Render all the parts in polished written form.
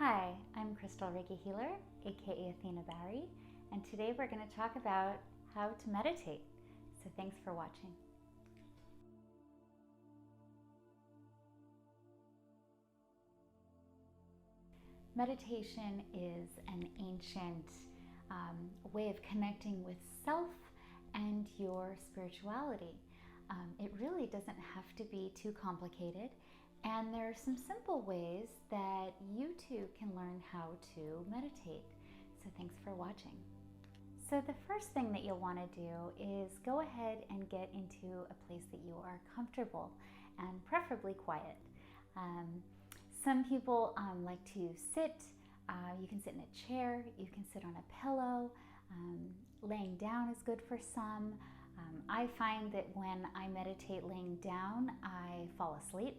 Hi, I'm Crystal Reiki Healer, aka Athena Barry, and today we're going to talk about how to meditate. So thanks for watching. Meditation is an ancient way of connecting with self and your spirituality. It really doesn't have to be too complicated. And there are some simple ways that you too can learn how to meditate. So thanks for watching. So the first thing that you'll want to do is go ahead and get into a place that you are comfortable and preferably quiet. Some people like to sit. You can sit in a chair, you can sit on a pillow. Laying down is good for some. I find that when I meditate laying down, I fall asleep.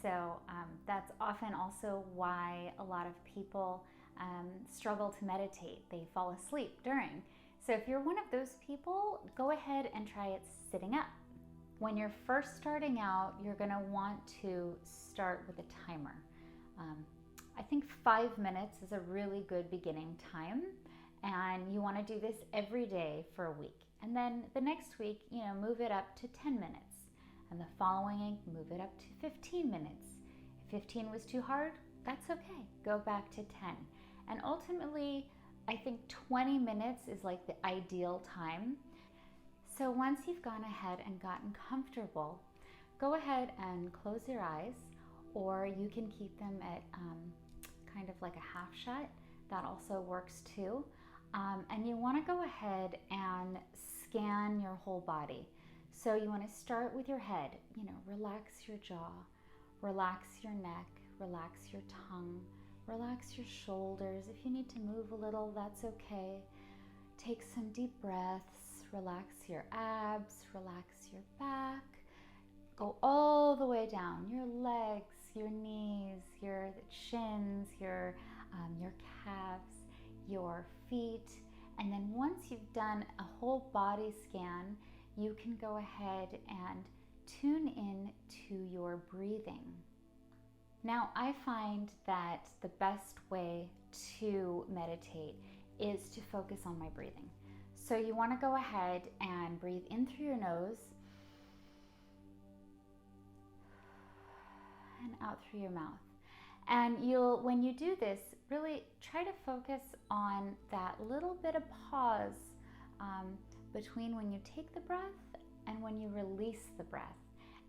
So that's often also why a lot of people struggle to meditate. They fall asleep during. So if you're one of those people, go ahead and try it sitting up. When you're first starting out, you're going to want to start with a timer. I think 5 minutes is a really good beginning time, and you want to do this every day for a week. And then the next week, move it up to 10 minutes. And the following, move it up to 15 minutes. If 15 was too hard, that's okay. Go back to 10. And ultimately, I think 20 minutes is like the ideal time. So once you've gone ahead and gotten comfortable, go ahead and close your eyes, or you can keep them at kind of like a half shut. That also works too. And you want to go ahead and scan your whole body. So you want to start with your head, relax your jaw, relax your neck, relax your tongue, relax your shoulders. If you need to move a little, that's okay. Take some deep breaths, relax your abs, relax your back. Go all the way down, your legs, your knees, your shins, your calves, your feet. And then once you've done a whole body scan, you can go ahead and tune in to your breathing. Now, I find that the best way to meditate is to focus on my breathing. So you want to go ahead and breathe in through your nose and out through your mouth. And when you do this, really try to focus on that little bit of pause between when you take the breath and when you release the breath.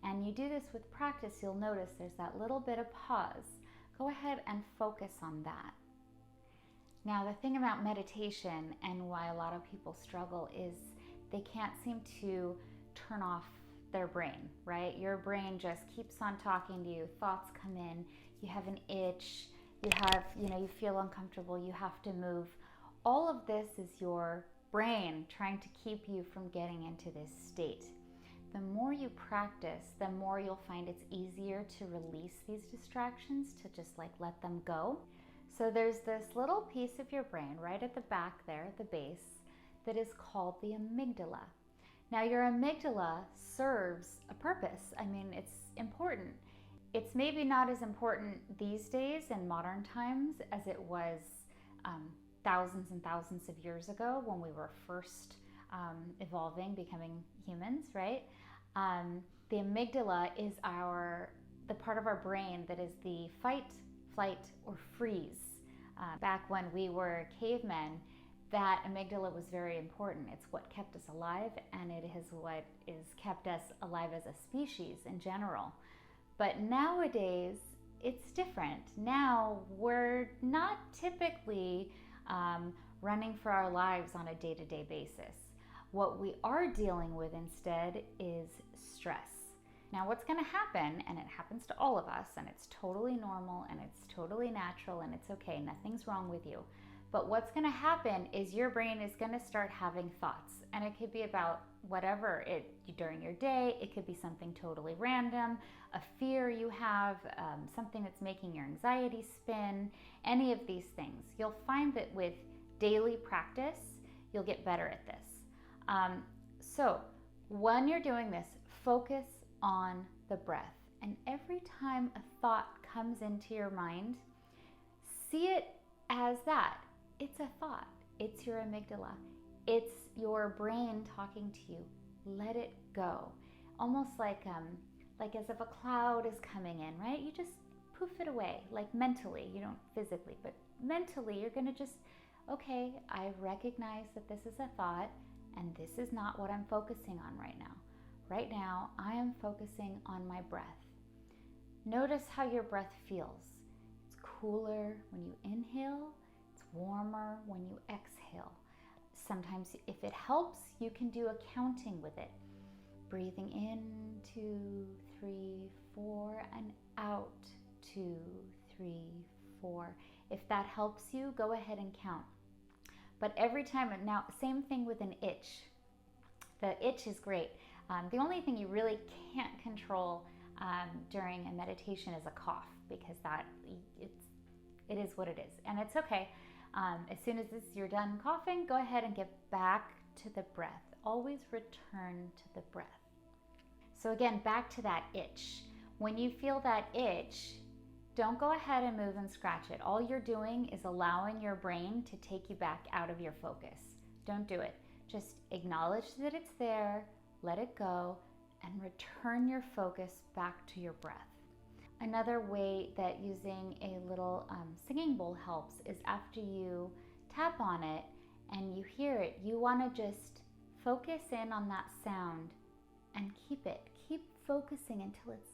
And you do this with practice, you'll notice there's that little bit of pause. Go ahead and focus on that. Now, the thing about meditation and why a lot of people struggle is they can't seem to turn off their brain, right? Your brain just keeps on talking to you. Thoughts come in, you have an itch, you feel uncomfortable, you have to move. All of this is your brain trying to keep you from getting into this state. The more you practice, the more you'll find it's easier to release these distractions, to just let them go. So there's this little piece of your brain right at the back there, the base, that is called the amygdala. Now, your amygdala serves a purpose. I mean, it's important. It's maybe not as important these days in modern times as it was thousands and thousands of years ago when we were first evolving, becoming humans, right? The amygdala is the part of our brain that is the fight, flight, or freeze. Back when we were cavemen, that amygdala was very important. It's what kept us alive, and it is what is kept us alive as a species in general. But nowadays, it's different. Now, we're not typically running for our lives on a day-to-day basis. What we are dealing with instead is stress. Now, what's going to happen, and it happens to all of us, and it's totally normal, and it's totally natural, and it's okay, nothing's wrong with you. But what's going to happen is your brain is going to start having thoughts, and it could be about whatever during your day. It could be something totally random, a fear you have, something that's making your anxiety spin, any of these things. You'll find that with daily practice, you'll get better at this. So when you're doing this, focus on the breath. And every time a thought comes into your mind, see it as that. It's a thought. It's your amygdala. It's your brain talking to you. Let it go. Almost like as if a cloud is coming in, right? You just poof it away, like mentally. You don't physically, but mentally you're going to just, okay, I recognize that this is a thought and this is not what I'm focusing on right now. Right now, I am focusing on my breath. Notice how your breath feels. It's cooler when you inhale. It's warmer when you exhale. Sometimes if it helps, you can do a counting with it. Breathing in, 2, 3, 4, and out, 2, 3, 4. If that helps you, go ahead and count. But every time, now same thing with an itch. The itch is great. The only thing you really can't control during a meditation is a cough, because it is what it is, and it's okay. As soon as you're done coughing, go ahead and get back to the breath. Always return to the breath. So again, back to that itch. When you feel that itch, don't go ahead and move and scratch it. All you're doing is allowing your brain to take you back out of your focus. Don't do it. Just acknowledge that it's there, let it go, and return your focus back to your breath. Another way that using a little singing bowl helps is after you tap on it and you hear it, you want to just focus in on that sound and keep focusing until it's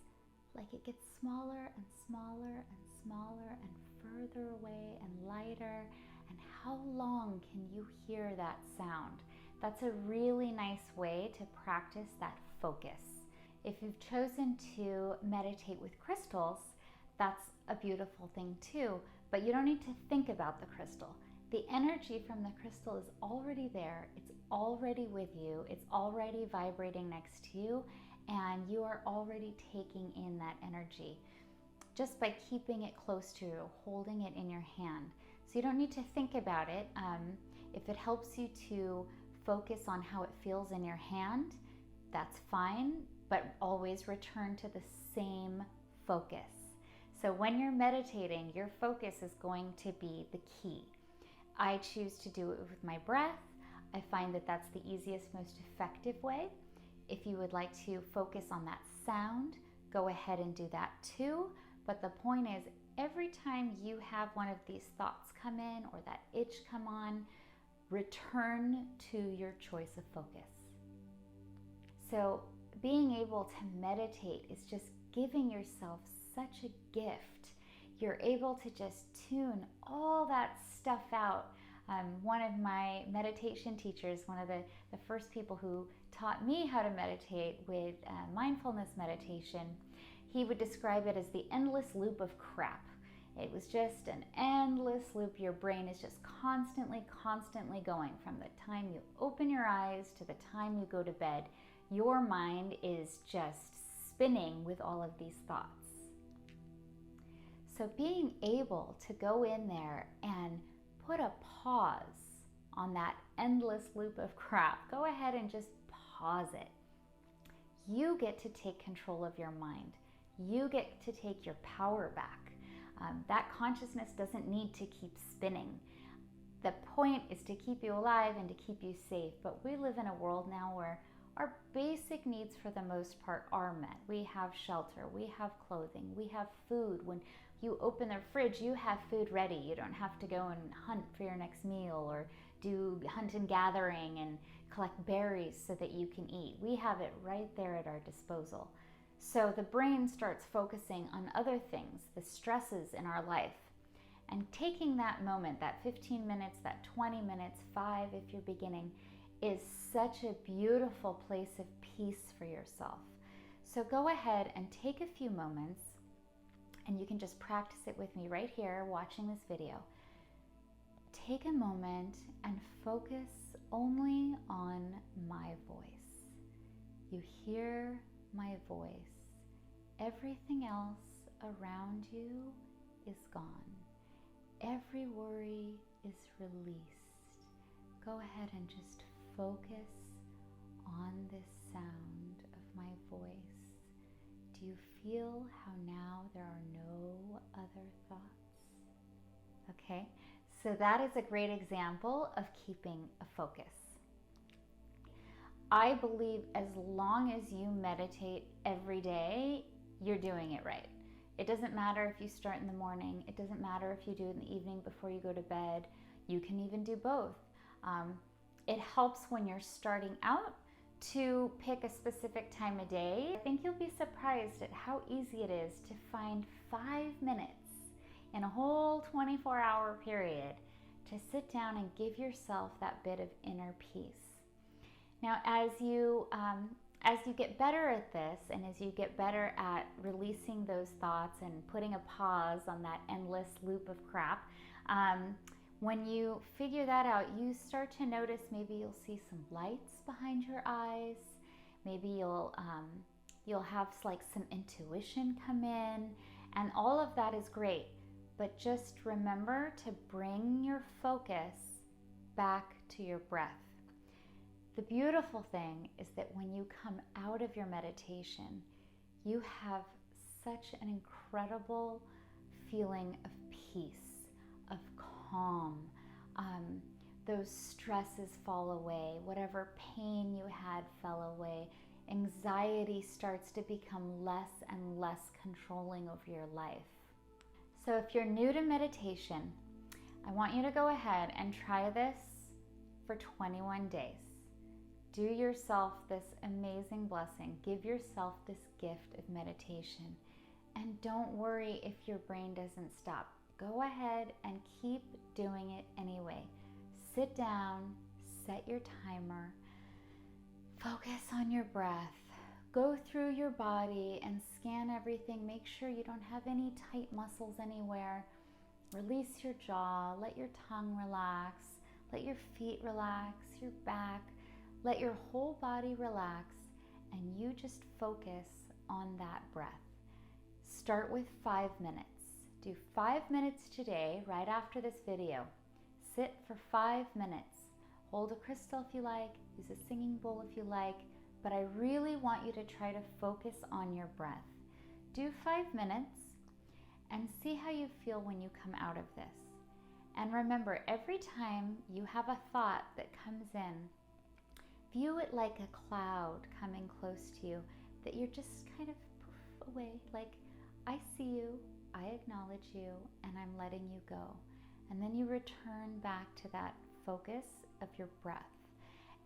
like it gets smaller and smaller and smaller and further away and lighter. And how long can you hear that sound? That's a really nice way to practice that focus. If you've chosen to meditate with crystals, that's a beautiful thing too, but you don't need to think about the crystal. The energy from the crystal is already there. It's already with you. It's already vibrating next to you, and you are already taking in that energy just by keeping it close to you, holding it in your hand. So you don't need to think about it. If it helps you to focus on how it feels in your hand, that's fine, but always return to the same focus. So when you're meditating, your focus is going to be the key. I choose to do it with my breath. I find that that's the easiest, most effective way. If you would like to focus on that sound, go ahead and do that too. But the point is, every time you have one of these thoughts come in or that itch come on, return to your choice of focus. So being able to meditate is just giving yourself such a gift. You're able to just tune all that stuff out. One of my meditation teachers, one of the first people who taught me how to meditate with mindfulness meditation, he would describe it as the endless loop of crap. It was just an endless loop. Your brain is just constantly going from the time you open your eyes to the time you go to bed. Your mind is just spinning with all of these thoughts. So being able to go in there and put a pause on that endless loop of crap, go ahead and just pause it. You get to take control of your mind. You get to take your power back. That consciousness doesn't need to keep spinning. The point is to keep you alive and to keep you safe. But we live in a world now where our basic needs for the most part are met. We have shelter, we have clothing, we have food. When you open the fridge, you have food ready. You don't have to go and hunt for your next meal or do hunt and gathering and collect berries so that you can eat. We have it right there at our disposal. So the brain starts focusing on other things, the stresses in our life. And taking that moment, that 15 minutes, that 20 minutes, 5 if you're beginning, is such a beautiful place of peace for yourself. So go ahead and take a few moments, and you can just practice it with me right here watching this video. Take a moment and focus only on my voice. You hear my voice. Everything else around you is gone. Every worry is released. Go ahead and just focus on this sound of my voice. Do you feel how now there are no other thoughts? Okay, so that is a great example of keeping a focus. I believe as long as you meditate every day, you're doing it right. It doesn't matter if you start in the morning. It doesn't matter if you do it in the evening before you go to bed. You can even do both. It helps when you're starting out to pick a specific time of day. I think you'll be surprised at how easy it is to find 5 minutes in a whole 24-hour period to sit down and give yourself that bit of inner peace. Now, as you get better at this, and as you get better at releasing those thoughts and putting a pause on that endless loop of crap, when you figure that out, you start to notice maybe you'll see some lights behind your eyes. Maybe you'll have like some intuition come in, and all of that is great. But just remember to bring your focus back to your breath. The beautiful thing is that when you come out of your meditation, you have such an incredible feeling of peace, of calm. Those stresses fall away. Whatever pain you had fell away. Anxiety starts to become less and less controlling over your life. So if you're new to meditation, I want you to go ahead and try this for 21 days. Do yourself this amazing blessing. Give yourself this gift of meditation. And don't worry if your brain doesn't stop. Go ahead and keep doing it anyway. Sit down, set your timer, focus on your breath. Go through your body and scan everything. Make sure you don't have any tight muscles anywhere. Release your jaw, let your tongue relax, let your feet relax, your back. Let your whole body relax, and you just focus on that breath. Start with 5 minutes. Do 5 minutes today, right after this video. Sit for 5 minutes. Hold a crystal if you like, use a singing bowl if you like, but I really want you to try to focus on your breath. Do 5 minutes and see how you feel when you come out of this. And remember, every time you have a thought that comes in, view it like a cloud coming close to you, that you're just kind of poof away, like, I see you, I acknowledge you, and I'm letting you go. And then you return back to that focus of your breath.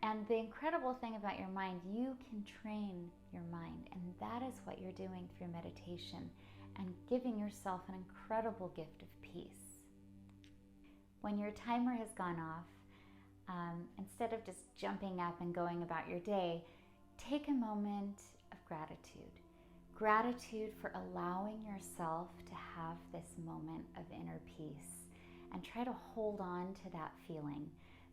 And the incredible thing about your mind, you can train your mind, and that is what you're doing through meditation and giving yourself an incredible gift of peace. When your timer has gone off, instead of just jumping up and going about your day, take a moment of gratitude. Gratitude for allowing yourself to have this moment of inner peace, and try to hold on to that feeling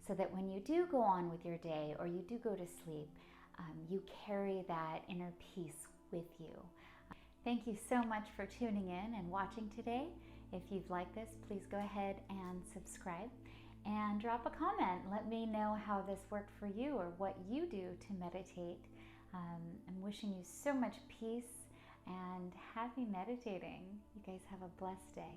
so that when you do go on with your day or you do go to sleep, you carry that inner peace with you. Thank you so much for tuning in and watching today. If you've liked this, please go ahead and subscribe. And drop a comment. Let me know how this worked for you or what you do to meditate. I'm wishing you so much peace and happy meditating. You guys have a blessed day.